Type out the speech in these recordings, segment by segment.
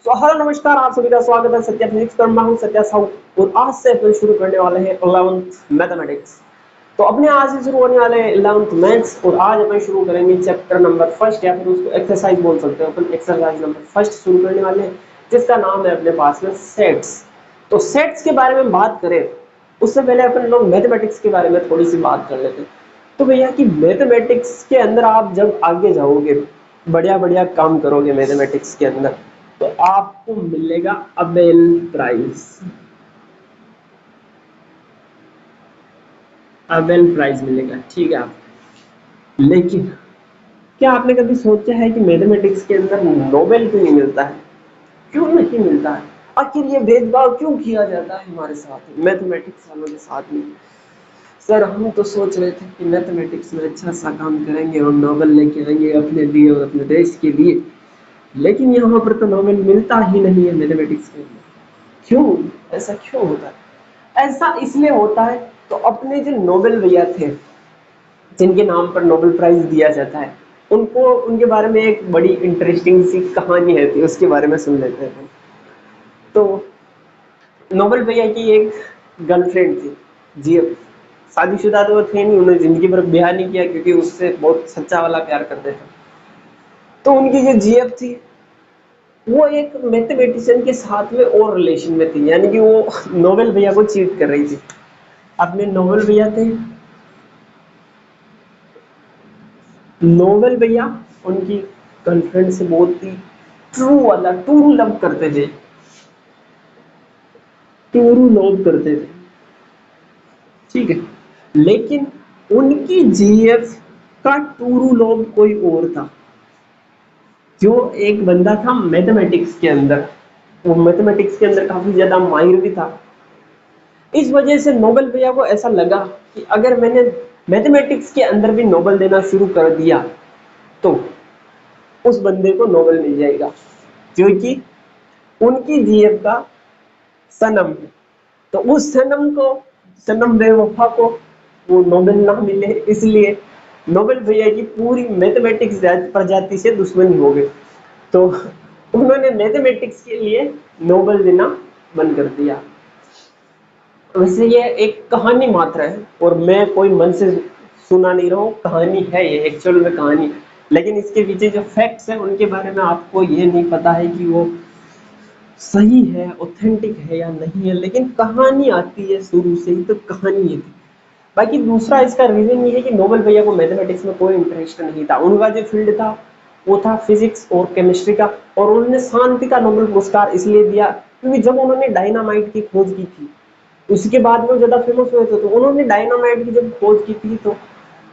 Hello नमस्कार, आप सभी का स्वागत है सत्या फिजिक्स पर। मैं हूं सत्या साहू और आज से अपन शुरू करने वाले हैं 11th मैथमेटिक्स। तो अपने आज से शुरू होने वाले हैं 11th मैथ्स और आज अपन शुरू करेंगे चैप्टर नंबर फर्स्ट या फिर उसको एक्सरसाइज बोल सकते हैं। अपन एक्सरसाइज नंबर फर्स्ट शुरू करने वाले हैं जिसका नाम है अपने पास में सेट्स। तो सेट्स के बारे में बात करें उससे पहले अपन लोग मैथमेटिक्स के बारे में थोड़ी सी बात कर लेते हैं। तो भैया कि मैथमेटिक्स के अंदर आप जब आगे जाओगे, बढ़िया बढ़िया काम करोगे मैथमेटिक्स के अंदर, तो आपको मिलेगा अबेल प्राइज। अबेल प्राइज मिलेगा, ठीक है आप। लेकिन क्या आपने कभी सोचा है कि मैथमेटिक्स के अंदर नोबेल क्यों नहीं मिलता है? क्यों नहीं मिलता है? आखिर ये भेदभाव क्यों किया जाता है हमारे साथ, मैथमेटिक्स वालों के साथ में? सर हम तो सोच रहे थे कि मैथमेटिक्स में अच्छा सा काम करेंगे और नोबेल लेके आएंगे अपने लिए और अपने देश के लिए, लेकिन यहाँ पर तो नोबेल मिलता ही नहीं है मैथमेटिक्स के अंदर। क्यों? ऐसा क्यों होता है? ऐसा इसलिए होता है तो अपने जो नोबेल भैया थे जिनके नाम पर नोबेल प्राइज दिया जाता है, उनको उनके बारे में एक बड़ी इंटरेस्टिंग सी कहानी है, थी उसके बारे में सुन लेते हैं। तो नोबेल भैया की एक गर्लफ्रेंड थी, जी। शादीशुदा तो वो थे नहीं, उन्होंने जिंदगी भर ब्याह नहीं किया क्योंकि उससे बहुत सच्चा वाला प्यार करते थे। तो उनकी जो जीएफ थी वो एक मैथमेटिशियन के साथ में और रिलेशन में थी, यानी कि वो नोबेल भैया को चीट कर रही थी। अपने नोबेल भैया थे, नोबेल भैया उनकी गर्लफ्रेंड से बहुत ही ट्रू वाला ट्रू लव करते थे, ट्रू लव करते थे, ठीक है। लेकिन उनकी जीएफ का ट्रू लव कोई और था, जो एक बंदा था मैथमेटिक्स के अंदर। वो मैथमेटिक्स के अंदर काफी ज्यादा माहिर भी था। इस वजह से नोबेल भैया को ऐसा लगा कि अगर मैंने मैथमेटिक्स के अंदर भी नोबेल देना शुरू कर दिया तो उस बंदे को नोबेल मिल जाएगा, जो कि उनकी जीएफ का सनम है। तो उस सनम को, सनम बेवफा को वो नोबेल ना मिले, इसलिए नोबेल भैया की पूरी मैथमेटिक्स प्रजाति से दुश्मनी हो गई। तो उन्होंने मैथमेटिक्स के लिए नोबेल देना बंद कर दिया। वैसे ये एक कहानी मात्र है और मैं कोई मन से सुना नहीं रहा हूँ, कहानी है ये, एक्चुअल में कहानी। लेकिन इसके पीछे जो फैक्ट्स हैं उनके बारे में आपको ये नहीं पता है कि वो सही है, ऑथेंटिक है या नहीं है, लेकिन कहानी आती है शुरू से ही, तो कहानी ये थी। बाकी दूसरा इसका रीजन ये है कि नोबेल भैया को मैथमेटिक्स में कोई इंटरेस्ट नहीं था। उनका जो फील्ड था वो था फिजिक्स और केमिस्ट्री का, और उन्होंने शांति का नोबेल पुरस्कार इसलिए दिया क्योंकि जब उन्होंने डायनामाइट की खोज की थी, उसके बाद में वो ज्यादा फेमस हुए थे। तो उन्होंने डायनामाइट की जब खोज की थी तो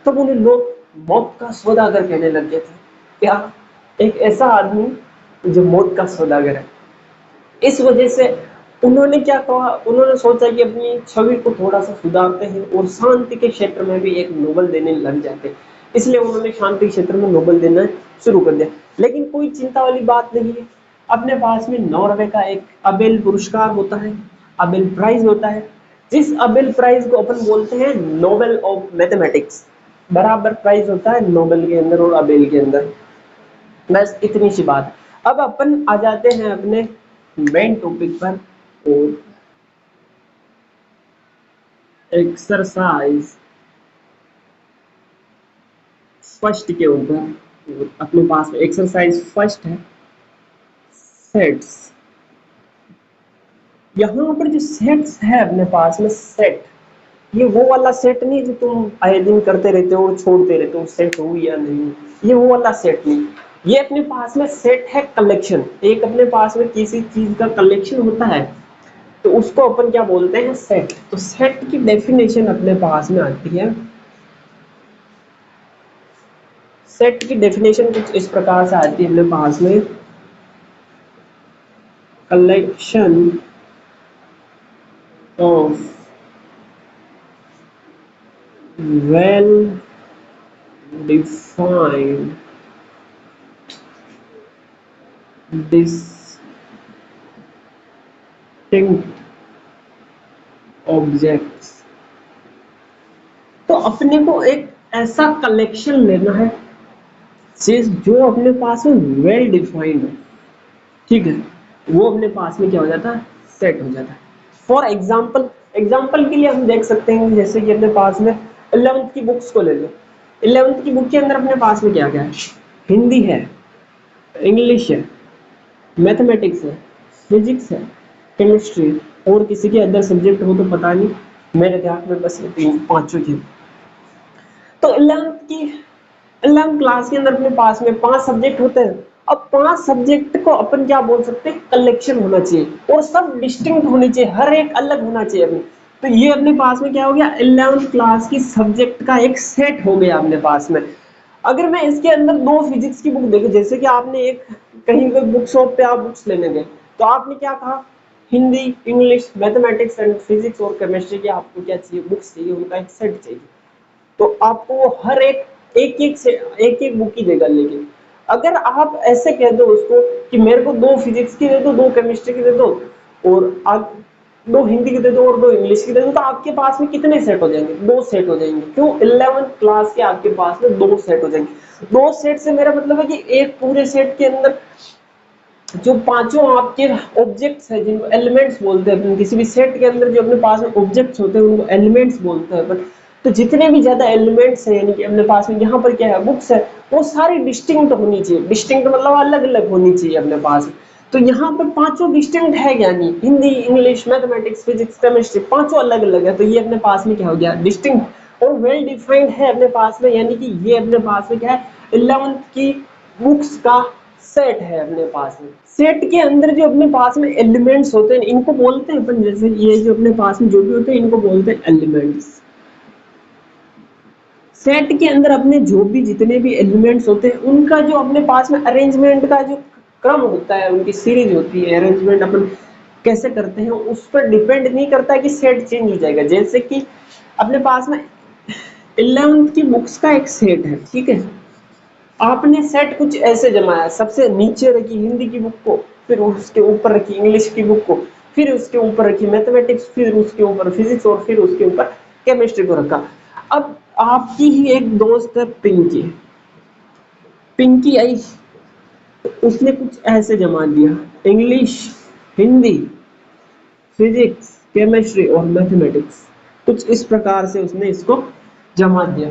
तब उन्हें लोग मौत का सौदागर कहने लग गए थे। क्या? एक ऐसा आदमी जो मौत का सौदागर है। इस वजह से उन्होंने क्या कहा, उन्होंने सोचा कि अपनी छवि को थोड़ा सा सुधारते हैं और शांति के क्षेत्र में भी एक नोबेल देने लग जाते हैं। इसलिए उन्होंने शांति के क्षेत्र में नोबेल देना शुरू कर दिया। लेकिन कोई चिंता वाली बात नहीं है, अपने पास में नॉर्वे का एक अबेल पुरस्कार होता है, अबेल प्राइज होता है। जिस अबेल प्राइज को अपन बोलते हैं नोबेल ऑफ मैथमेटिक्स, बराबर प्राइज होता है नोबेल के अंदर और अबेल के अंदर। बस इतनी सी बात। अब अपन आ जाते हैं अपने मेन टॉपिक पर और एक्सरसाइज फर्स्ट के ऊपर। अपने पास में एक्सरसाइज फर्स्ट है, सेट्स। यहाँ पर जो सेट्स है अपने पास में, सेट, ये वो वाला सेट नहीं जो तुम आए दिन करते रहते हो और छोड़ते रहते हो, सेट हो या नहीं, ये वो वाला सेट नहीं। ये अपने पास में सेट है कलेक्शन। एक अपने पास में किसी चीज का कलेक्शन होता है तो उसको अपन क्या बोलते हैं, सेट। तो सेट की डेफिनेशन अपने पास में आती है, सेट की डेफिनेशन कुछ इस प्रकार से आती है अपने पास में, collection of well defined distinct objects. तो अपने को एक ऐसा कलेक्शन लेना है जो अपने पास में वेल डिफाइंड है, ठीक है। वो अपने पास में क्या हो जाता है, सेट हो जाता है। फॉर एग्जाम्पल के लिए हम देख सकते हैं जैसे कि अपने पास में 11th की बुक्स को ले लो। 11th की बुक के अंदर अपने पास में क्या क्या है, हिंदी है, इंग्लिश है, मैथमेटिक्स है, फिजिक्स है, केमिस्ट्री, और किसी के अदर सब्जेक्ट हो तो पता नहीं, मेरे ध्यान में बस ये तीन पांचों ही। तो 11th क्लास के अंदर अपने पास में 5 सब्जेक्ट होते हैं। अब 5 सब्जेक्ट को अपन क्या बोल सकते हैं, कलेक्शन होना चाहिए और सब डिस्टिंक्ट होने चाहिए, हर एक अलग होना चाहिए अपने। तो ये अपने पास में क्या हो गया, 11th क्लास की सब्जेक्ट का एक सेट हो गया अपने पास में। अगर मैं इसके अंदर 2 फिजिक्स की बुक देखूं, जैसे कि आपने एक कहीं पे बुक शॉप पे आप बुक्स लेने गए, तो आपने क्या कहा, Hindi, English, mathematics and physics और केमिस्ट्री की आपको क्या चाहिए, बुक्स चाहिए, उनका एक सेट चाहिए। तो आपको वो हर एक बुक ही देगा। लेकिन अगर आप ऐसे कह दो उसको कि मेरे को 2 फिजिक्स की दे दो, 2 केमिस्ट्री की दे दो, और आप 2 हिंदी की दे दो और 2 इंग्लिश की दे दो, तो आपके पास में कितने सेट हो जाएंगे, 2 सेट हो जाएंगे। क्यों, 11th क्लास के आपके पास में 2 सेट हो जाएंगे। 2 सेट से मेरा मतलब है कि एक पूरे सेट के अंदर जो पांचों आपके ऑब्जेक्ट्स है, जिनको एलिमेंट्स बोलते हैं, किसी भी सेट के अंदर जो अपने पास में ऑब्जेक्ट्स होते हैं उनको एलिमेंट्स बोलते हैं अपन। तो जितने भी ज्यादा एलिमेंट्स हैं, यानी कि अपने पास में यहाँ पर क्या है, बुक्स है, वो सारी डिस्टिंक्ट होनी चाहिए। डिस्टिंक्ट मतलब अलग अलग होनी चाहिए अपने पास। तो यहाँ पर पांचों डिस्टिंक्ट है, यानी Hindi, English, mathematics, physics, chemistry, पांचों अलग अलग है। तो ये अपने पास में क्या हो गया, डिस्टिंक्ट और वेल डिफाइंड है अपने पास में, यानी कि ये अपने पास में क्या है, 11th की बुक्स का सेट है अपने पास में। सेट के अंदर जो अपने पास में एलिमेंट्स होते हैं, इनको बोलते हैं अपन, जैसे ये जो अपने पास में जो भी होते हैं इनको बोलते हैं एलिमेंट्स। सेट के अंदर अपने जो भी जितने भी एलिमेंट्स होते हैं उनका जो अपने पास में अरेंजमेंट का जो क्रम होता है, उनकी सीरीज होती है, अरेंजमेंट अपन कैसे करते हैं उस पर डिपेंड नहीं करता है कि सेट चेंज हो जाएगा। जैसे कि अपने पास में 11th की बुक्स का एक सेट है, ठीक है, आपने सेट कुछ ऐसे जमाया, सबसे नीचे रखी हिंदी की बुक को, फिर उसके ऊपर रखी इंग्लिश की बुक को, फिर उसके ऊपर रखी मैथमेटिक्स, फिर उसके ऊपर फिजिक्स, और फिर उसके ऊपर केमिस्ट्री को रखा। अब आपकी ही एक दोस्त है पिंकी, पिंकी आई, तो उसने कुछ ऐसे जमा दिया, इंग्लिश, हिंदी, फिजिक्स, केमिस्ट्री और मैथमेटिक्स, कुछ इस प्रकार से उसने इसको जमा दिया।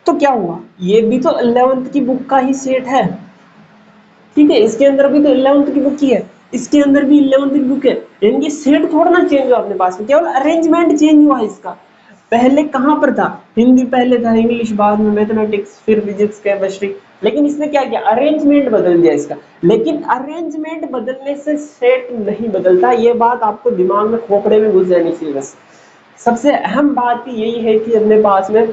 तो क्या हुआ, ये भी तो 11th की बुक का ही सेट है, ठीक है, इसके अंदर भी तो 11th की बुक ही है, इसके अंदर भी 11th की बुक है, यानी कि सेट थोड़ा ना चेंज हुआ अपने पास में, केवल अरेंजमेंट चेंज हुआ इसका। पहले कहां पर था, हिंदी पहले था, इंग्लिश बाद में, मैथमेटिक्स, फिर फिजिक्स, केमिस्ट्री, लेकिन इसने क्या किया, अरेंजमेंट बदल दिया इसका। लेकिन अरेंजमेंट बदलने से सेट नहीं बदलता, ये बात आपको दिमाग में खोपड़े में घुस जानी चाहिए बस। सबसे अहम बात यही है कि अपने पास में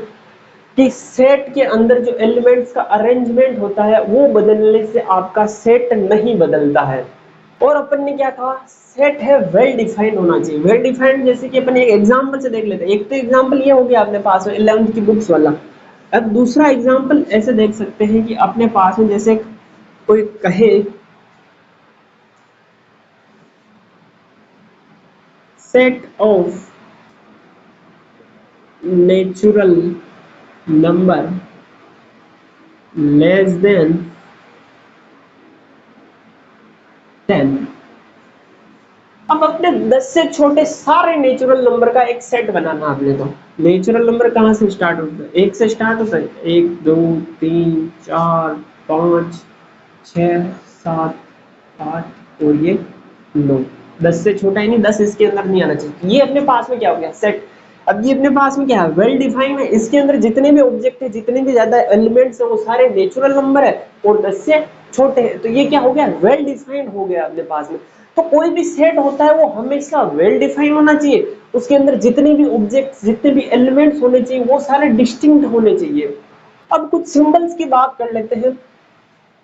कि सेट के अंदर जो एलिमेंट्स का अरेंजमेंट होता है वो बदलने से आपका सेट नहीं बदलता है। और अपन ने क्या कहा, सेट है वेल डिफाइंड होना चाहिए। वेल डिफाइंड जैसे कि अपन एक एग्जांपल से देख लेते हैं। एक तो एग्जांपल ये हो गया अपने पास में 11th की बुक्स वाला। अब दूसरा एग्जांपल ऐसे देख सकते हैं कि अपने पास में जैसे कोई कहे set of natural number less than 10। अब अपने 10 से छोटे सारे नेचुरल नंबर का एक सेट बनाना आपने। तो नेचुरल नंबर कहाँ से स्टार्ट होता है, 1 से स्टार्ट होता है, 1 2 3 4 5 6 7 8 और ये 9। 10 से छोटा ही नहीं, 10 इसके अंदर नहीं आना चाहिए। ये अपने पास में क्या हो गया, सेट। अब ये अपने पास में क्या है, वेल डिफाइंड है। इसके अंदर जितने भी ऑब्जेक्ट है, जितने भी ज्यादा एलिमेंट्स है, वो सारे नेचुरल नंबर है और 10 से छोटे हैं। तो ये क्या हो गया, वेल डिफाइंड हो गया अपने पास में। तो कोई भी सेट होता है वो हमेशा वेल डिफाइंड होना चाहिए, उसके अंदर जितने भी ऑब्जेक्ट्स, जितने भी एलिमेंट्स होने चाहिए वो सारे डिस्टिंक्ट होने चाहिए। अब कुछ सिंबल्स की बात कर लेते हैं।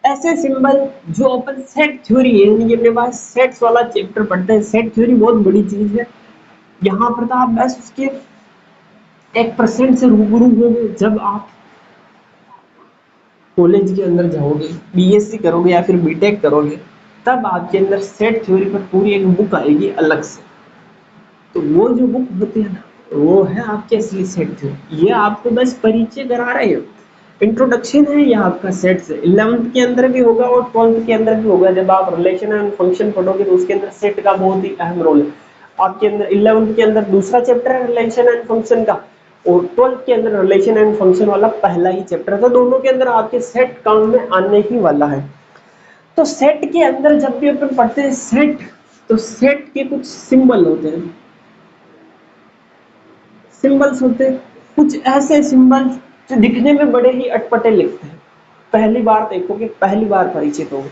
ऐसे सिंबल जो अपन सेट थ्योरी है, यानी कि अपने पास सेट्स वाला चैप्टर पढ़ते हैं। सेट थ्योरी बहुत बड़ी चीज है। यहाँ पर तो आप बस उसके 1% से रूबरू होंगे जब आप कॉलेज के अंदर जाओगे, बीएससी करोगे या फिर बीटेक करोगे, तब आपके अंदर सेट थ्योरी पर पूरी एक बुक आएगी अलग से। तो वो जो बुक होती है ना, वो है आपके असली सेट थ्योरी। ये आपको बस परिचय करा रहे हो, इंट्रोडक्शन है या आपका सेट से 11th के अंदर भी होगा और 12th के अंदर भी होगा। जब आप रिलेशन एंड फंक्शन पढ़ोगे तो उसके अंदर सेट का बहुत ही अहम रोल है। आपके अंदर 11th के अंदर दूसरा चैप्टर है रिलेशन एंड फंक्शन का, और 12th के अंदर रिलेशन एंड फंक्शन वाला पहला ही चैप्टर है। तो दोनों के अंदर आपके सेट काम में आने ही वाला है। तो सेट के अंदर जब भी अपन पढ़ते हैं सेट, तो सेट के कुछ सिंबल होते हैं, सिंबल्स होते हैं कुछ ऐसे सिंबल जो दिखने में बड़े ही अटपटे लिखते हैं। पहली बार देखोगे, पहली बार परिचित हो,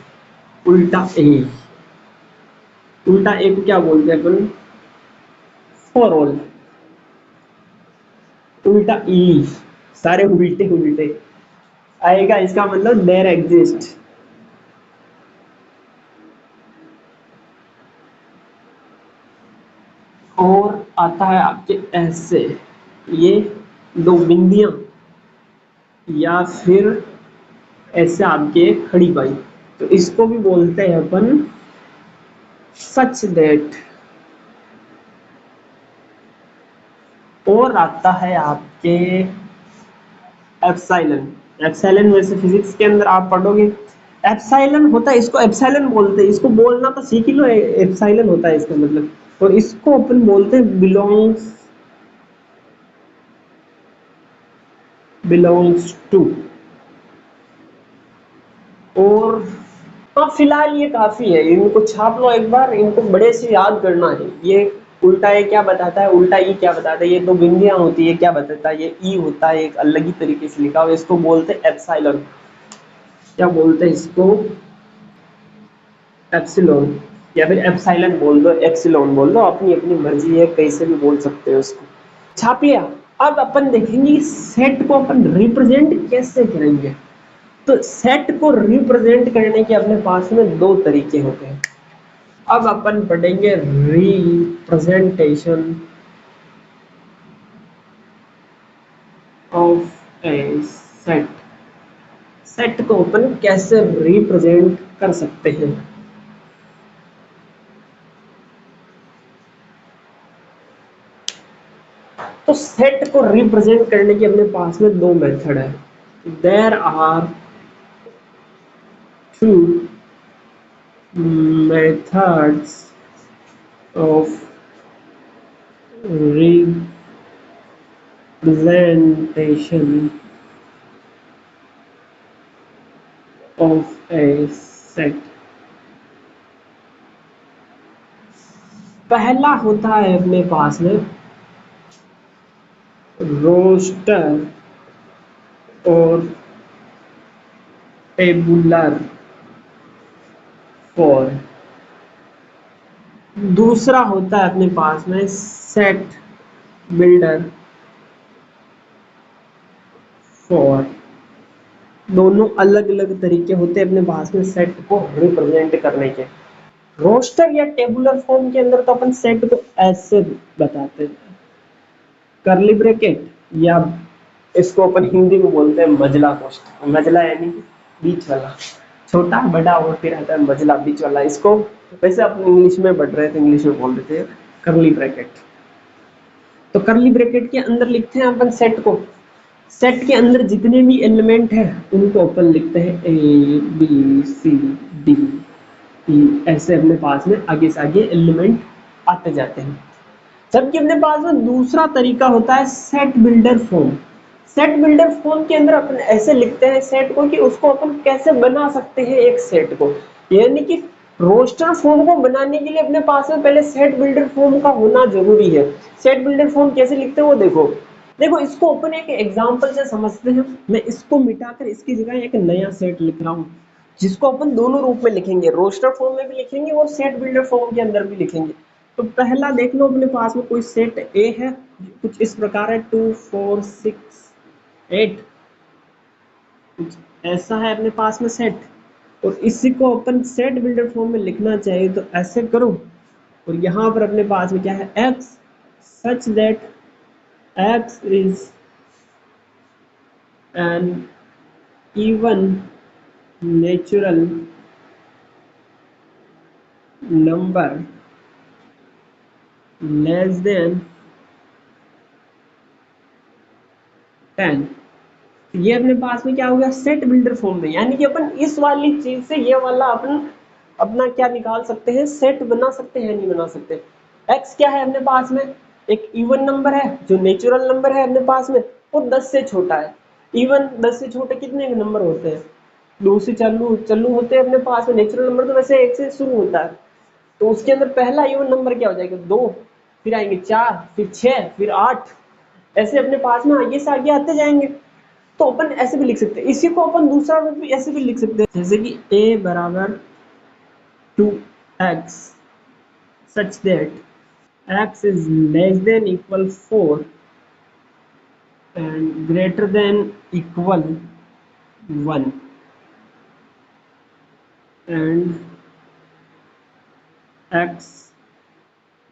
उल्टा ए। उल्टा ए को क्या बोलते हैं अपन? For all. उल्टा ई, सारे उल्टे उल्टे आएगा, इसका मतलब देयर एग्जिस्ट। और आता है आपके ऐसे, ये दो बिंदियां या फिर ऐसे आपके खड़ी बाई, तो इसको भी बोलते हैं अपन सच दैट। और आता है आपके एप्सिलॉन। एप्सिलॉन वैसे फिजिक्स के अंदर आप पढ़ोगे, एप्सिलॉन होता है, इसको एप्सिलॉन बोलते हैं, इसको बोलना तो सीख ही लो, एप्सिलॉन होता है इसका मतलब। और इसको अपन बोलते हैं बिलोंग्स टू। और हाँ फिलहाल ये काफी है, इनको छाप लो एक बार, इनको बड़े से याद करना है। ये उल्टा ए क्या बताता है, उल्टा ई क्या बताता है, ये दो बिंदियां होती है क्या बताता है, ये ई होता है एक अलग ही तरीके से लिखा हुआ, इसको बोलते हैं एप्सिलॉन। क्या बोलते हैं इसको? एप्सिलॉन, या फिर एप्सिलॉन बोल दो, एप्सिलॉन बोल दो, अपनी अपनी मर्जी है, कैसे भी बोल सकते हो उसको। छाप लिया। अब अपन देखेंगे सेट को अपन रिप्रेजेंट कैसे करेंगे। तो सेट को रिप्रेजेंट करने के अपने पास में दो तरीके होते हैं। अब अपन पढ़ेंगे representation of A set. Set को अपन कैसे रिप्रेजेंट कर सकते हैं। तो सेट को रिप्रेजेंट करने के अपने पास में दो मेथड है। There are two methods of representation of a set। पहला होता है अपने पास में रोस्टर और टेबुलर फॉर्म। दूसरा होता है अपने पास में सेट बिल्डर फॉर। दोनों अलग अलग तरीके होते हैं अपने पास में सेट को रिप्रेजेंट करने के। रोस्टर या टेबुलर फॉर्म के अंदर तो अपन सेट को ऐसे बताते हैं, करली ब्रैकेट, या इसको अपन हिंदी में बोलते हैं मजला कोष्ठक। मजला यानी कि बीच वाला, छोटा बड़ा और फिर आता है मजला बीच वाला। इसको वैसे अपन इंग्लिश में पढ़ रहे थे, इंग्लिश में बोल देते हैं करली ब्रैकेट। तो करली ब्रैकेट के अंदर लिखते हैं अपन सेट को। सेट के अंदर जितने भी एलिमेंट हैं उनको अपन लिखते हैं A B C D E, ऐसे अपने पास में आगे से आगे एलिमेंट आते जाते हैं। जबकि अपने पास में दूसरा तरीका होता है set builder form. Set builder form के अंदर अपन ऐसे लिखते हैं सेट को कि उसको अपन कैसे बना सकते हैं एक सेट को, यानी कि रोस्टर फॉर्म को बनाने के लिए अपने पास में पहले सेट बिल्डर फॉर्म का होना जरूरी है। सेट बिल्डर फॉर्म कैसे लिखते हैं वो देखो। देखो इसको अपन एक एग्जांपल से समझते हैं। मैं इसको मिटाकर इसकी जगह एक नया सेट लिख रहा हूँ, जिसको अपन दोनों रूप में लिखेंगे, रोस्टर फॉर्म में भी लिखेंगे और सेट बिल्डर फॉर्म के अंदर भी लिखेंगे। तो पहला देख लो अपने पास में कोई सेट ए है, कुछ इस प्रकार है 2 4 6 8, कुछ ऐसा है अपने पास में सेट। और इसी को अपन सेट बिल्डर फॉर्म में लिखना चाहिए तो ऐसे करो। और यहाँ पर अपने पास में क्या है, x such that x is an even natural number less than 10। ये अपने पास में क्या हो गया, सेट बिल्डर फॉर्म में, यानी कि अपन इस वाली चीज से ये वाला अपन अपना क्या निकाल सकते हैं, सेट बना सकते हैं, नहीं बना सकते। एक्स क्या है अपने पास में, एक इवन नंबर है जो नेचुरल नंबर है अपने पास में, वो 10 से छोटा है। इवन 10 से छोटे कितने नंबर होते हैं, 2 से चालू चालू होते हैं अपने पास में। नेचुरल नंबर तो वैसे 1 से शुरू होता है, तो उसके अंदर पहला इवन नंबर क्या हो जाएगा, 2, फिर आएंगे 4, फिर 6, फिर 8, ऐसे अपने पास में आगे से आगे आते जाएंगे। तो अपन ऐसे भी लिख सकते हैं, इसी को अपन दूसरा रूप भी ऐसे भी लिख सकते हैं, जैसे कि a बराबर 2x such that x is less than equal 4 and greater than equal 1 and x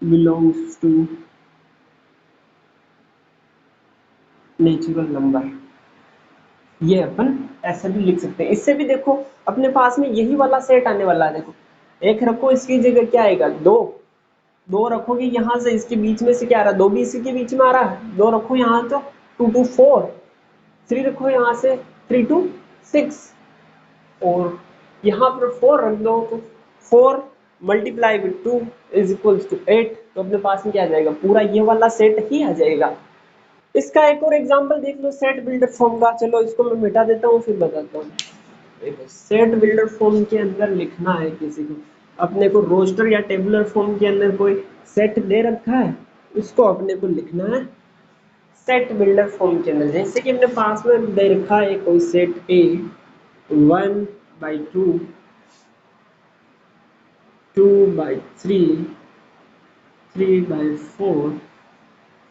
belongs to natural number. ये अपन ऐसे भी लिख सकते हैं। इससे भी देखो अपने पास में यही वाला सेट आने वाला है, देखो एक रखो, इसकी जगह क्या आएगा, 2, 2 रखोगे यहाँ से, इसके बीच में से क्या आ रहा है, 2 भी इसी के बीच में आ रहा है, 2 रखो यहाँ तो 2 2 4, 3 रखो यहाँ से 3 2 6, और यहाँ पर 4 रख दो तो 4 multiply with 2 is equals to 8। तो अपने पास में क्या आ जाएगा, पूरा ये वाला सेट ही आ जाएगा। इसका एक और एग्जांपल देख लो सेट बिल्डर फॉर्म का, चलो इसको मैं मिटा देता हूँ फिर बताता हूँ। देखो सेट बिल्डर फॉर्म के अंदर लिखना है किसी को, अपने को रोस्टर या टेबुलर फॉर्म के अंदर कोई सेट दे रखा है, उसको अपने को लिखना है सेट बिल्डर फॉर्म के अंदर। जैसे कि अपने पास में दे रखा है कोई सेट ए 1/2, 2/3, 3/4,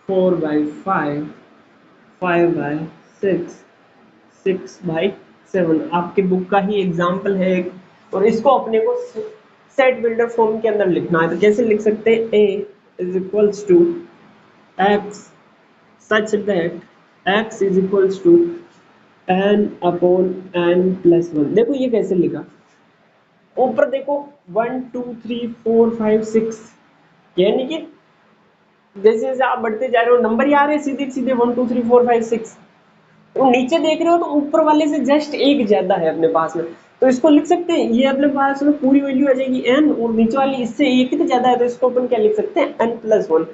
4/5, 5/6, 6/7, आपके बुक का ही एग्जाम्पल है एक। और इसको अपने को सेट बिल्डर फॉर्म के अंदर लिखना है, तो कैसे लिख सकते हैं, A is equals to X such that X is equals to N upon N plus 1। देखो ये कैसे लिखा, ऊपर देखो 1 2 3 4 5 6, यानी कि जैसे जैसे आप बढ़ते जा रहे हो नंबर ही आ रहे हैं सीधे सीधे 1 2 3 4 5 6, तो नीचे देख रहे हो तो ऊपर वाले से जस्ट एक ज्यादा है अपने पास में, तो इसको लिख सकते हैं, ये अपने पास में पूरी वैल्यू आ जाएगी n, और नीचे वाली इससे एक ही तो ज्यादा है, तो इसको अपन क्या लिख सकते हैं, n प्लस 1।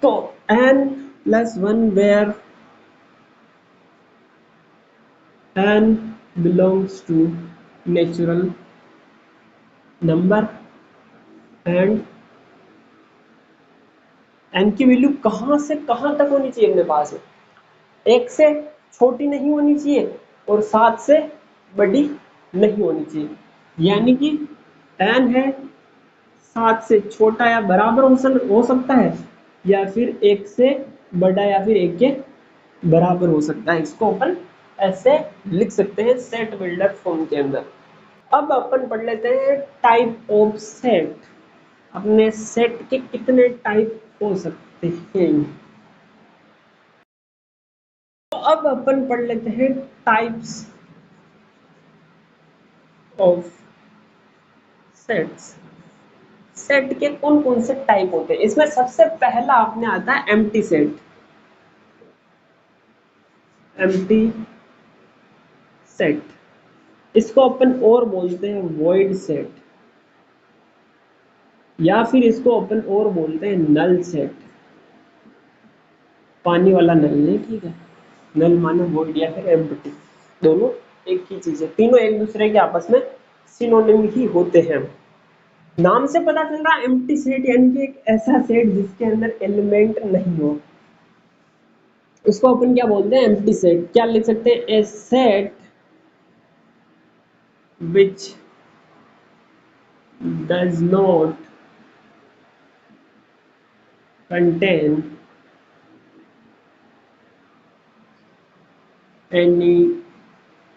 तो n plus 1 where n belongs to natural number and n की वैल्यू कहां से कहां तक होनी चाहिए अपने पास में, एक से छोटी नहीं होनी चाहिए और 7 से बड़ी नहीं होनी चाहिए, यानी कि n है 7 से छोटा या बराबर हो सकता है, या फिर 1 से बड़ा या फिर 1 के बराबर हो सकता है। इसको अपन ऐसे लिख सकते हैं सेट बिल्डर फॉर्म के अंदर। अब अपन पढ़ लेते हैं टाइप ऑफ सेट, अपने सेट के कितने टाइप हो सकते हैं। तो अब अपन पढ़ लेते हैं टाइप्स ऑफ सेट्स। सेट के कौन कौन से टाइप होते हैं, इसमें सबसे पहला आपने आता है एम्प्टी सेट। एम्प्टी सेट, इसको अपन और बोलते हैं वॉइड सेट, या फिर इसको अपन और बोलते हैं नल सेट। पानी वाला नल नहीं, ठीक है, नल माने वॉइड या फिर एम्प्टी, दोनों एक ही चीज है, तीनों एक दूसरे के आपस में सिनोनिम ही होते हैं। नाम से पता चल रहा है एम्प्टी सेट यानी कि एक ऐसा सेट जिसके अंदर एलिमेंट नहीं हो, उसको अपन क्या बोलते हैं, एम्प्टी सेट। क्या लिख सकते हैं, ए set which does not contain any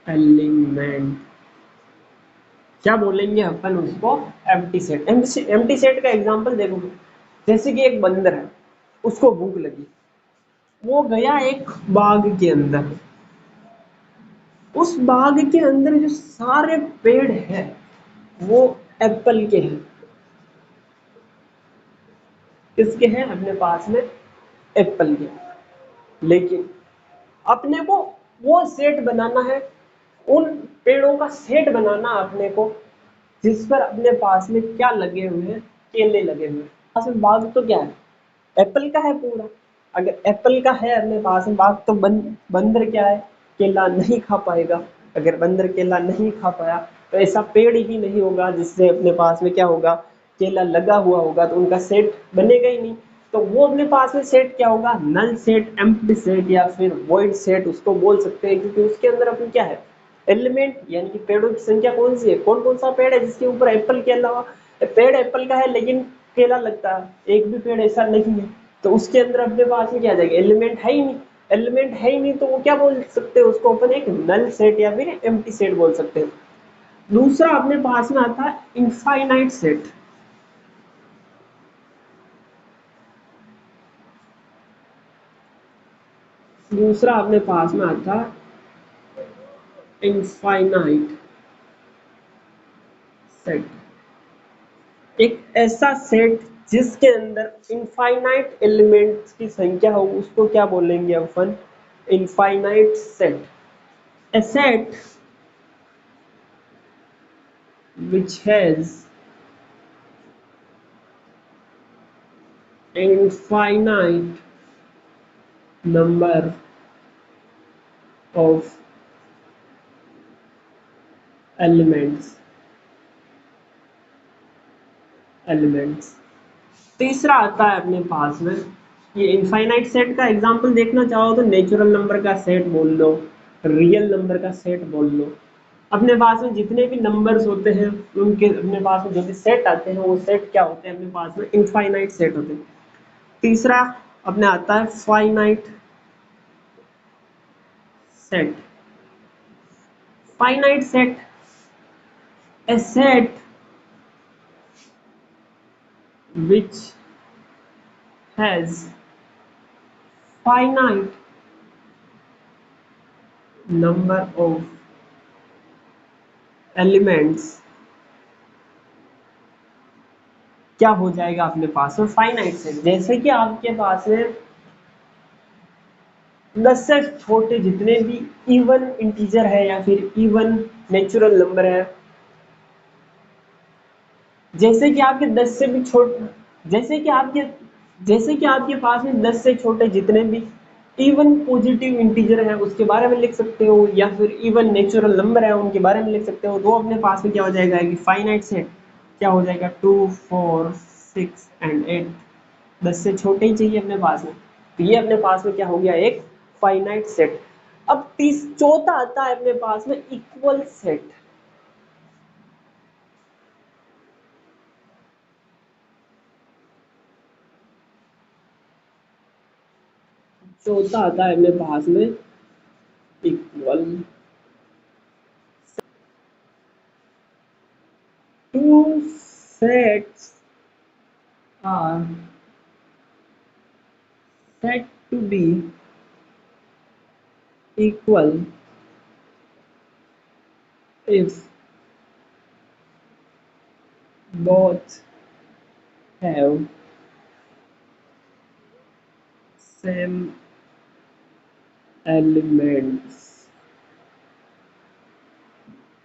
element। क्या बोलेंगे अपन उसको, एम्प्टी सेट। एम्प्टी सेट का एग्जांपल देखो, जैसे कि एक बंदर है, उसको भूख लगी, वो गया एक बाग के अंदर, उस बाग के अंदर जो सारे पेड़ हैं वो एप्पल के हैं, किसके हैं अपने पास में, एप्पल के। लेकिन अपने को वो सेट बनाना है, उन पेड़ों का सेट बनाना अपने को जिस पर अपने पास में क्या लगे हुए हैं, केले लगे हुए हैं। पास में बाग तो क्या है, एप्पल का है पूरा। अगर एप्पल का है अपने पास में बाग तो बंदर क्या है, केला नहीं खा पाएगा। अगर बंदर केला नहीं खा पाया तो ऐसा पेड़ ही नहीं होगा जिससे अपने पास में क्या होगा, केला लगा हुआ होगा, तो उनका सेट बनेगा ही नहीं। तो वो अपने पास में सेट क्या होगा, नल सेट, एम्प्टी सेट या फिर वॉइड सेट उसको बोल सकते हैं, क्योंकि उसके अंदर अपन क्या है, एलिमेंट यानी कि पेड़ों की संख्या कौन सी है, कौन कौन सा पेड़ है जिसके ऊपर एप्पल के अलावा, पेड़ एप्पल का है लेकिन केला लगता है, एक भी पेड़ ऐसा नहीं है। तो उसके अंदर अपने पास में क्या आ जाएगा, एलिमेंट है ही नहीं। एलिमेंट है ही नहीं तो वो क्या बोल सकते हैं, उसको अपन एक नल सेट या फिर एम्प्टी सेट बोल सकते हैं। दूसरा अपने पास में आता है इनफाइनाइट सेट। दूसरा अपने पास में आता है इनफाइनाइट सेट। एक ऐसा सेट जिसके अंदर इनफाइनाइट एलिमेंट्स की संख्या हो, उसको क्या बोलेंगे अपन, infinite set. A set which has infinite number of elements। तीसरा आता है अपने पास में, ये इनफाइनाइट सेट का एग्जांपल देखना चाहो तो नेचुरल नंबर का सेट बोल लो, रियल नंबर का सेट बोल लो। अपने पास में जितने भी नंबर्स होते हैं उनके अपने पास में जो भी सेट आते हैं वो सेट क्या होते हैं, अपने पास में इनफाइनाइट सेट होते हैं। तीसरा अपने आता है finite set. Finite set, a set which has finite number of elements, क्या हो जाएगा अपने पास में फाइनाइट सेट। जैसे कि आपके पास में 10 से छोटे जितने भी इवन इंटीजर है या फिर इवन नेचुरल नंबर है, जैसे कि आपके 10 से भी छोटे, जैसे कि आपके पास में 10 से छोटे जितने भी इवन पॉजिटिव इंटीजर है उसके बारे में लिख सकते हो, या फिर इवन नेचुरल नंबर है उनके बारे में लिख सकते हो। तो अपने पास में क्या हो जाएगा कि फाइनाइट सेट क्या हो जाएगा, 2 4 6 एंड 8। 10 से छोटे ही चाहिए अपने पास में, तो ये अपने पास में क्या हो गया, एक फाइनाइट सेट। अब चौथा आता है अपने पास में इक्वल सेट। चौथा आता है अपने पास में equal. Two sets are said to be equal if both have same elements।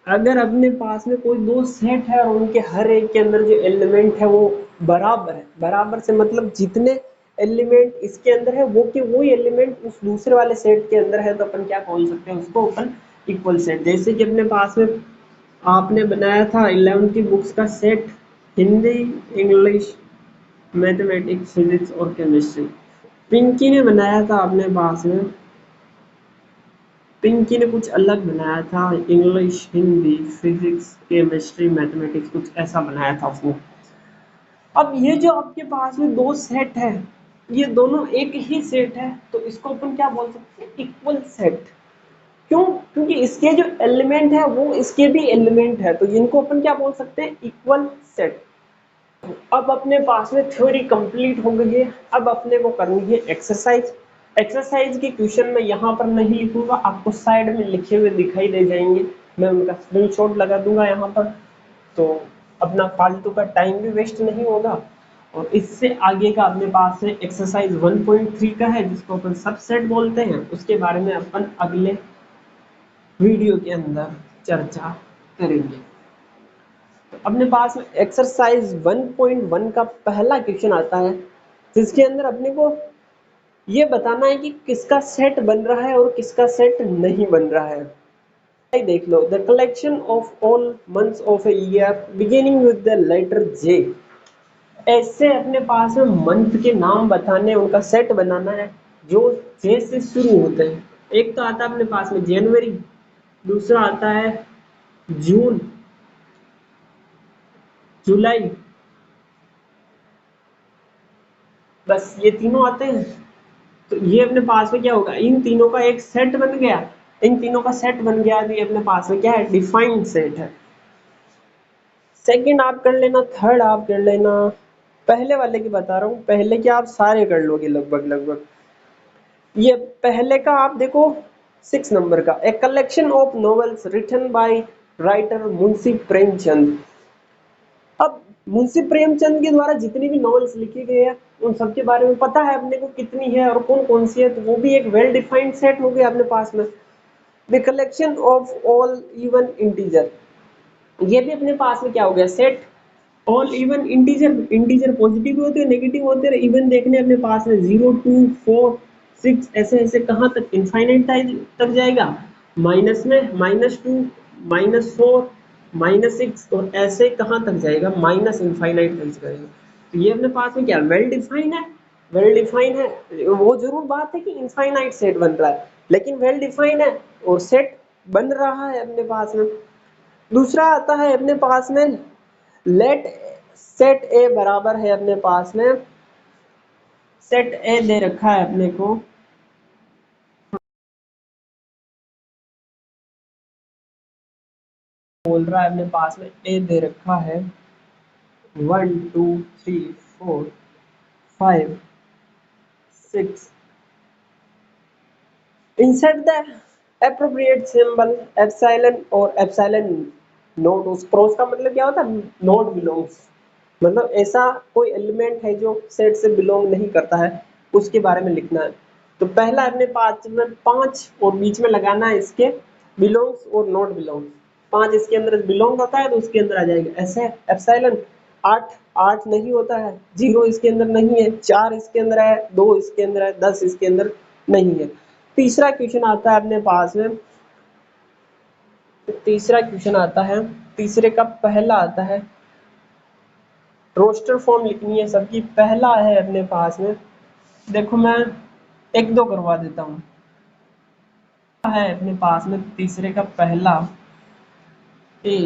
अगर अपने पास में कोई दो सेट है और उनके हर एक के अंदर जो एलिमेंट है वो बराबर है, बराबर से मतलब जितने एलिमेंट इसके अंदर है वो के वही एलिमेंट उस दूसरे वाले सेट के अंदर है, तो अपन क्या बोल सकते हैं उसको, अपन इक्वल सेट। जैसे कि अपने पास में आपने बनाया था 11 की बुक्स का set, Hindi, English, mathematics, physics और केमिस्ट्री। पिंकी ने बनाया था अपने पास में, पिंकी ने कुछ अलग बनाया था, English, Hindi, physics, chemistry, mathematics, कुछ ऐसा बनाया था उसने। अब ये जो आपके पास में दो सेट है, ये दोनों एक ही सेट है, तो इसको अपन क्या बोल सकते हैं, इक्वल सेट। क्यों, क्योंकि इसके जो एलिमेंट है वो इसके भी एलिमेंट है, तो इनको अपन क्या बोल सकते हैं, इक्वल सेट। अब अपने पास में थ्योरी कंप्लीट हो गई है, अब अपने को करनी है एक्सरसाइज। एक्सरसाइज के क्वेश्चन मैं यहाँ पर नहीं लिखूंगा, आपको साइड में लिखे हुए दिखाई दे जाएंगे, मैं उनका स्क्रीनशॉट लगा दूंगा यहाँ पर, तो अपना फालतू का टाइम भी वेस्ट नहीं होगा। और इससे आगे का अपने पास है एक्सरसाइज 1.3 का है जिसको अपन सबसेट बोलते हैं, उसके बारे में अपन अगले वीडियो के अंदर चर्चा करेंगे। तो अपने पास में एक्सरसाइज 1.1 का पहला क्वेश्चन आता है, जिसके अंदर अपने को ये बताना है कि किसका सेट बन रहा है और किसका सेट नहीं बन रहा है। देख लो, the collection of all months of a year beginning with the letter J. ऐसे अपने पास में मंथ के नाम बताने, उनका सेट बनाना है जो जे से शुरू होते हैं। एक तो आता है अपने पास में जनवरी, दूसरा आता है जून, जुलाई, बस ये तीनों आते हैं। तो ये अपने पास में क्या होगा, इन तीनों का एक सेट बन गया। इन तीनों का सेट बन गया तो ये अपने पास में क्या है, डिफाइंड सेट है। सेकंड आप कर लेना, थर्ड आप कर लेना। पहले वाले की बता रहा हूँ, पहले के आप सारे कर लोगे लगभग लगभग। ये पहले का आप देखो 6 नंबर का, a collection of novels written by writer Munshi Premchand. अब मुंशी प्रेमचंद के द्वारा जितनी भी नॉवेल्स लिखी गई है उन सबके बारे में पता है अपने को कितनी है और कौन कौन सी है, तो वो भी एक वेल डिफाइंड सेट हो गया अपने पास में। The collection of all even integer, ये भी अपने पास में क्या हो गया, set. All even integer, integer positive भी होते हैं नेगेटिव होते हैं, इवन देखने अपने पास में 0 2 4 6 ऐसे ऐसे कहाँ तक, इनफाइनाइट तक जाएगा। माइनस में -2 -4 -6 और ऐसे कहाँ तक जाएगा, माइनस इनफाइनाइट तक जाएगा। तो ये अपने पास में क्या वेल डिफाइन है, वेल डिफाइन है। वो जरूर बात है कि इनफाइनाइट सेट बन रहा है, लेकिन वेल डिफाइन है और सेट बन रहा है अपने पास में। दूसरा आता है अपने पास में लेट सेट ए बराबर है अपने पास में, सेट ए दे रखा है अपने को, बोल रहा है अपने पास में ए दे रखा है 1 2 3 4 5 6। Insert the appropriate symbol epsilon और एप्सिलॉन नोट। उस क्रॉस का मतलब क्या होता है, नॉट बिलोंग्स, मतलब ऐसा कोई एलिमेंट है जो सेट से बिलोंग नहीं करता है, उसके बारे में लिखना है। तो पहला अपने पास में 5 और बीच में लगाना है इसके बिलोंग्स और नॉट बिलोंग्स। 5 इसके अंदर बिलोंग होता है तो उसके अंदर आ जाएगा ऐसे एप्सिलॉन। 8 8 नहीं होता है, 0 इसके अंदर नहीं है, 4 इसके अंदर है, 2 इसके अंदर है, 10 इसके अंदर नहीं है। तीसरा क्वेश्चन आता है अपने पास में, तीसरा क्वेश्चन आता है, तीसरे का पहला आता है, रोस्टर फॉर्म लिखनी है सबकी। पहला है अपने पास में, देखो मैं एक दो करवा देता हूँ। है अपने पास में तीसरे का पहला A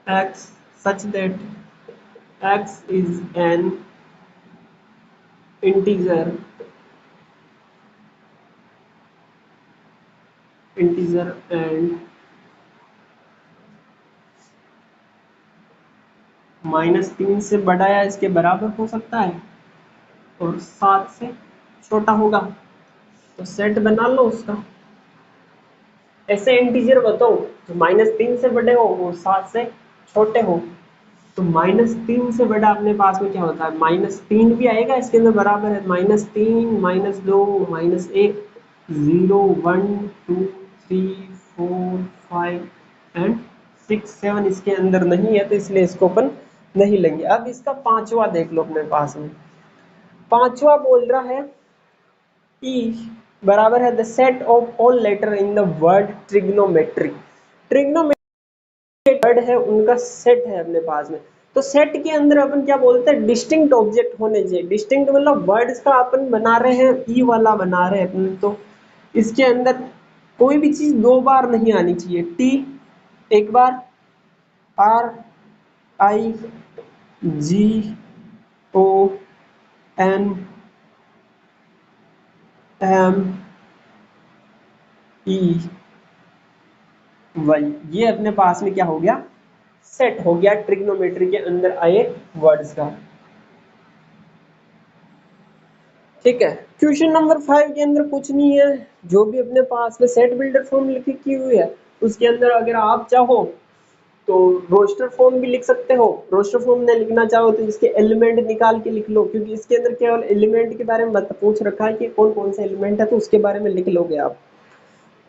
X such that X is an integer, integer and -3 से बड़ा या इसके बराबर हो सकता है और 7 से छोटा होगा। तो सेट बना लो उसका, ऐसे इंटीजर बताओ जो -3 से बड़े हो और 7 से छोटे हो। तो -3 से बड़ा अपने पास में क्या होता है, -3 भी आएगा इसके अंदर, बराबर है -3 -2 -1 0 1 2 3 4 5 एंड 6 7 इसके अंदर नहीं है, तो इसलिए इसको अपन नहीं लेंगे। अब इसका पांचवा देख लो अपने पास में, पांचवा बोल रहा है ई बराबर है the set of all letter in the word trigonometry. Trigonometry word है उनका सेट है अपने पास में। तो सेट के अंदर अपन क्या बोलते हैं, डिस्टिंक्ट ऑब्जेक्ट होने चाहिए। डिस्टिंक्ट मतलब वर्ड्स का अपन बना रहे हैं, ई वाला बना रहे हैं अपन, तो इसके अंदर कोई भी चीज दो बार नहीं आनी चाहिए। टी एक बार, R I G O N M E Y, ये अपने पास में क्या हो गया, सेट हो गया ट्रिग्नोमेट्री के अंदर आए वर्ड्स का। ठीक है, क्वेश्चन नंबर 5 के अंदर कुछ नहीं है, जो भी अपने पास में सेट बिल्डर फॉर्म लिखी की हुई है उसके अंदर अगर आप चाहो तो रोस्टर फॉर्म भी लिख सकते हो। रोस्टर फॉर्म नहीं लिखना चाहो तो इसके एलिमेंट निकाल के लिख लो, क्योंकि इसके अंदर केवल एलिमेंट के बारे में पूछ रखा है कि कौन कौन से एलिमेंट है, तो उसके बारे में लिख लोगे आप।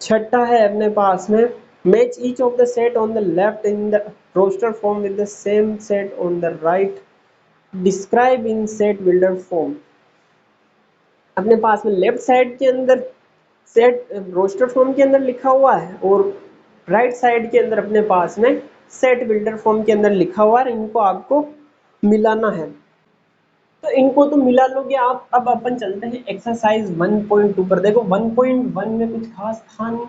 छठा है अपने पास में match each of the set on the left in the roster form with the same set on the right, describe in set builder form. अपने पास में लेफ्ट साइड के अंदर सेट रोस्टर फॉर्म के अंदर लिखा हुआ है और राइट साइड के अंदर अपने पास में सेट बिल्डर फॉर्म के अंदर लिखा हुआ है। इनको आपको मिलाना है, तो इनको तो मिला लोगे आप। अब अपन चलते हैं एक्सरसाइज 1.2 पर। देखो 1.1 में कुछ खास था नहीं,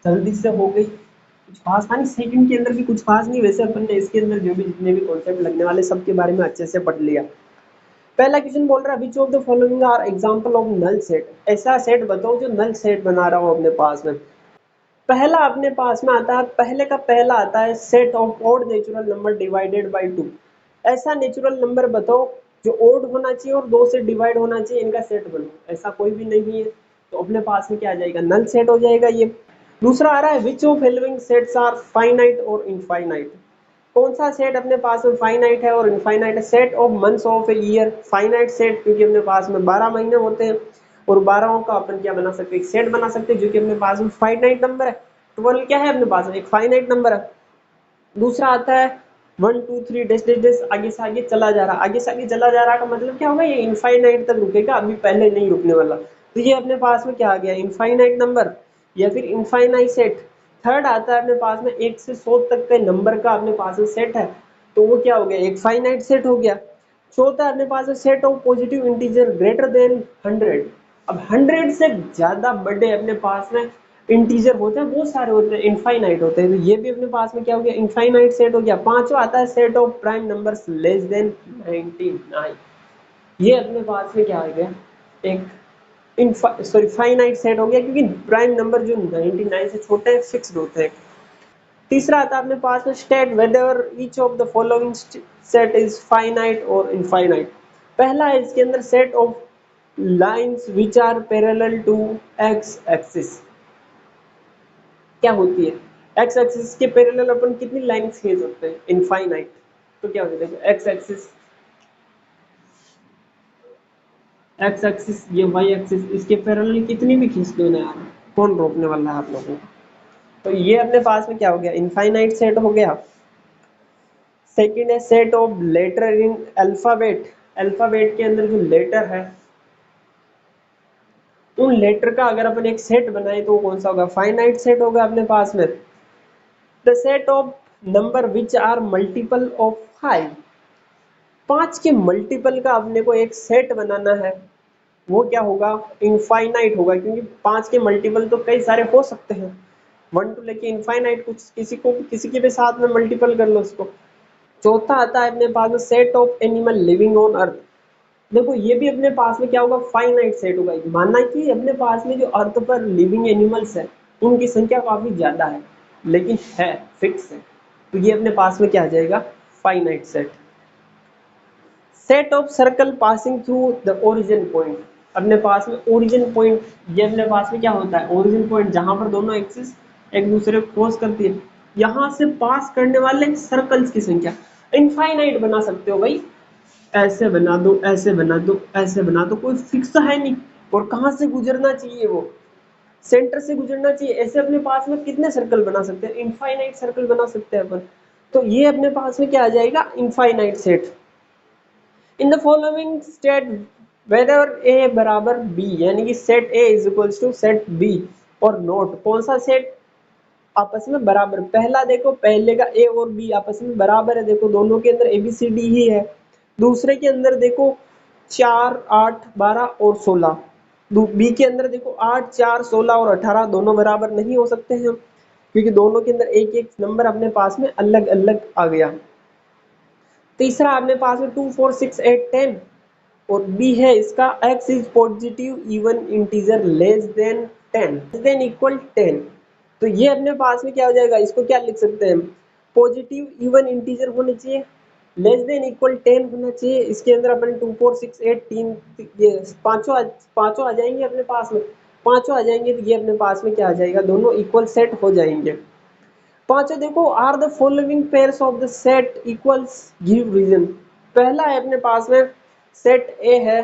जल्दी से हो गई, कुछ खास था नहीं। सेकंड के अंदर भी कुछ खास नहीं, वैसे अपन ने इसके अंदर जो भी जितने भी कॉन्सेप्ट लगने वाले सबके बारे में अच्छे से पढ़ लिया। पहला क्वेश्चन बोल रहा है which of the following are example of null set. ऐसा सेट बताओ जो नल सेट बना रहा हो अपने पास में। पहला अपने पास में आता है, पहले का पहला आता है set of odd natural number divided by 2। ऐसा नेचुरल नंबर बताओ जो ओड होना चाहिए और 2 से डिवाइड होना चाहिए, इनका सेट बनो। ऐसा कोई भी नहीं है, तो अपने पास में क्या आ जाएगा, नल सेट हो जाएगा ये। दूसरा आ रहा है which of following sets are finite और इनफाइनाइट। कौन सा सेट अपने पास में फाइनाइट है और इनफाइनाइट है। Set of months of a year, finite set क्योंकि अपने पास में 12 महीने होते हैं और 12 का अपन क्या बना सकते हैं, एक सेट बना सकते हैं जो कि अपने पास में फाइनाइट नंबर है। 12 क्या है अपने पास में, एक फाइनाइट नंबर है। दूसरा आता है 1 2 3 डैश डैश डैश, आगे से आगे चला जा रहा, आगे से आगे चला जा रहा का मतलब क्या होगा, ये इनफाइनाइट तक रुकेगा, अभी पहले नहीं रुकने वाला। तो ये अपने पास में क्या आ गया, इनफाइनाइट नंबर या फिर इनफाइनाइट सेट। थर्ड आता है अपने पास में 1 से 100 तक के नंबर का अपने पास में सेट है, तो वो क्या हो गया, एक फाइनाइट सेट हो गया। चौथा अपने पास में set of positive integer greater than 100। अब 100 से ज्यादा बड़े अपने पास में इंटीजर होते हैं, बहुत सारे होते हैं, इनफाइनाइट होते हैं, तो ये भी अपने पास में क्या हो गया, इनफाइनाइट सेट हो गया। पांचवा आता है set of prime numbers less than 99। ये अपने पास में क्या आ गया, एक फाइनाइट सेट हो गया, क्योंकि प्राइम नंबर जो 99 से छोटे हैं फिक्स्ड होते हैं। तीसरा आता है अपने पास में state whether each of the following set is finite और इनफाइनाइट। पहला है इसके अंदर set of lines which are parallel to x axis. क्या होती है, एक्स एक्सिस के पैरेलल अपन कितनी लाइंस खींच सकते हैं, इनफाइनाइट। तो क्या होता है, देखो एक्स एक्सिस, एक्स एक्सिस ये वाई एक्सिस, इसके पैरेलल कितनी भी खींच दो ना यार, कौन रोकने वाला है आप लोगों को। तो ये अपने पास में क्या हो गया, इनफाइनाइट सेट हो गया। सेकंड है set of letter in alphabet. Alphabet के अंदर जो लेटर है उन लेटर का अगर अपन एक सेट बनाए तो कौन सा होगा, फाइनाइट सेट होगा अपने पास में। The set of number which are multiple of 5। 5 के मल्टीपल का अपने को एक सेट बनाना है, वो क्या होगा, इनफाइनाइट होगा, क्योंकि 5 के मल्टीपल तो कई सारे हो सकते हैं, 1 टू लेके इनफाइनाइट, कुछ किसी को किसी के भी साथ में मल्टीपल कर लो उसको। चौथा आता है अपने पास में set of animal living on earth. देखो ये भी अपने पास में क्या होगा, फाइनाइट सेट होगा। माना कि अपने पास में जो अर्थ पर लिविंग एनिमल्स है उनकी संख्या काफी ज्यादा है, लेकिन है फिक्स है, तो ये अपने पास में क्या आ जाएगा, finite set. Set of circle passing through the origin point. अपने पास में ओरिजिन पॉइंट, ये अपने पास में क्या होता है, ओरिजिन पॉइंट जहां पर दोनों एक्सिस एक दूसरे को क्रॉस करती है, यहां से पास करने वाले सर्कल्स की संख्या इनफाइनाइट बना सकते हो भाई। ऐसे बना दो, ऐसे बना दो, ऐसे बना दो, कोई फिक्स है नहीं। और कहां से गुजरना चाहिए, वो सेंटर से गुजरना चाहिए। ऐसे अपने पास में कितने सर्कल बना सकते हैं, इनफाइनाइट सर्कल बना सकते हैं अपन। तो ये अपने पास में क्या आ जाएगा, infinite set. In the following state whether A बराबर बी, यानी कि set A is equals to set B और नोट, कौन सा सेट आपस में बराबर। पहला देखो, पहले का ए और बी आपस में बराबर है, देखो दोनों के अंदर एबीसीडी ही है। दूसरे के अंदर देखो 4 8 12 और 16। बी के अंदर देखो 8 4 16 और 18 दोनों बराबर नहीं हो सकते हैं, क्योंकि दोनों के अंदर एक एक नंबर अपने पास में अलग अलग आ गया। तीसरा अपने पास में 2 4 6 8 10 और बी है इसका x is positive even integer less than 10, less than equal 10। तो ये अपने पास में क्या हो जाएगा, इसको क्या लिख सकते हैं, पॉजिटिव इवन इंटीजर होने चाहिए, लेस देन इक्वल 10 होना चाहिए। इसके अंदर अपन 2 4 6 8 3 ये पांचों आ जाएंगे अपने पास में, पांचों आ जाएंगे, तो ये अपने पास में क्या आ जाएगा, दोनों इक्वल सेट हो जाएंगे। पांचों देखो, are the following pairs of the set equals, give reason. पहला है अपने पास में सेट ए है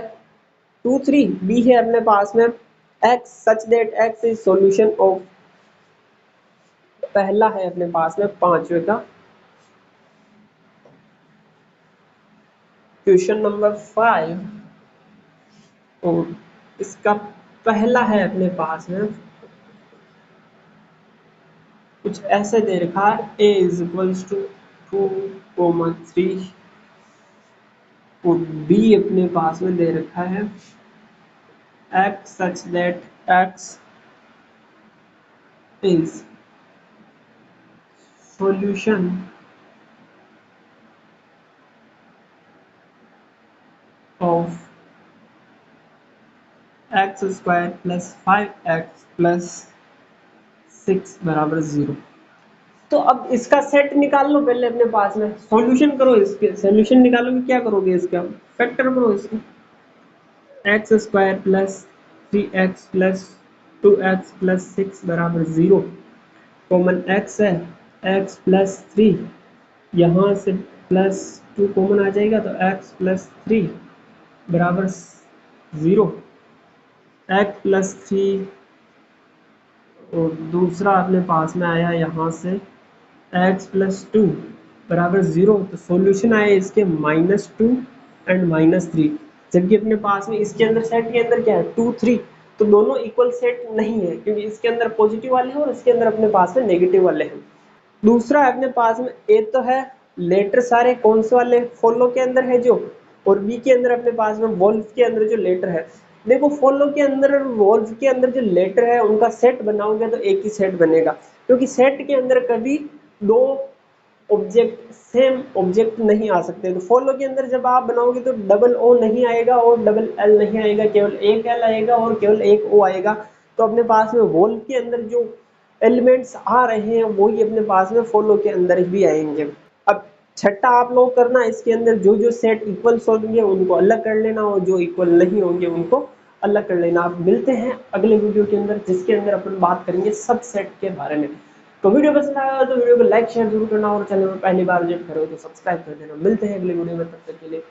2 3, बी है अपने पास में x such that x is solution of पहला है अपने पास में पांचवे का क्वेश्चन नंबर 5 और इसका पहला है अपने पास में कुछ ऐसे दे रखा है a इज इक्वल्स टू 2,3 और b अपने पास में दे रखा है x such that x is solution of x square plus 5x plus 6 बराबर 0। तो अब इसका सेट निकाल लो पहले अपने पास में, सॉल्यूशन करो इसके। सॉल्यूशन निकालोगे क्या करोगे इसका, फैक्टर करो इसके। X square plus 3x plus 2x plus 6 बराबर 0। कॉमन x है, x प्लस 3 यहाँ से प्लस 2 कॉमन आ जाएगा तो x प्लस 3 बराबर 0। x प्लस 3 और दूसरा अपने पास में आया यहाँ से x प्लस 2 बराबर 0। तो सॉल्यूशन आया इसके -2 एंड -3, जबकि अपने पास में इसके अंदर सेट के अंदर क्या है 2 3, तो दोनों इक्वल सेट नहीं है क्योंकि इसके अंदर पॉजिटिव वाले हैं और इसके अंदर अपने पास में नेगेटिव वाले हैं। दूसरा अपने पास में ए तो है लेटर सारे कौन से वाले फॉलो के अंदर है जो, और बी के अंदर अपने पास में वोल्फ के अंदर जो लेटर है। देखो फॉलो के अंदर और वोल्फ के अंदर जो लेटर है उनका सेट बनाओगे तो एक ही सेट बनेगा, क्योंकि सेट के अंदर कभी दो ऑब्जेक्ट सेम ऑब्जेक्ट नहीं आ सकते। तो फॉलो के अंदर जब आप बनाओगे तो डबल ओ नहीं आएगा और डबल एल नहीं आएगा, केवल एक एल आएगा और केवल एक ओ आएगा। तो अपने पास में वोल्फ के अंदर जो एलिमेंट्स आ रहे हैं वही अपने पास में फॉलो के अंदर भी आएंगे। अब छठा आप लोग करना, इसके अंदर जो जो सेट इक्वल्स होंगे उनको अलग कर लेना और जो इक्वल नहीं होंगे उनको अलग कर लेना। आप मिलते हैं अगले वीडियो के अंदर जिसके अंदर अपन बात करेंगे सब सेट के बारे में। तो वीडियो पसंद आया तो वीडियो को लाइक शेयर जरूर करना और चैनल में पहली बार विजिट करो तो सब्सक्राइब कर देना। मिलते हैं अगले वीडियो में, तब तक के लिए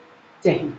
जय हिंद।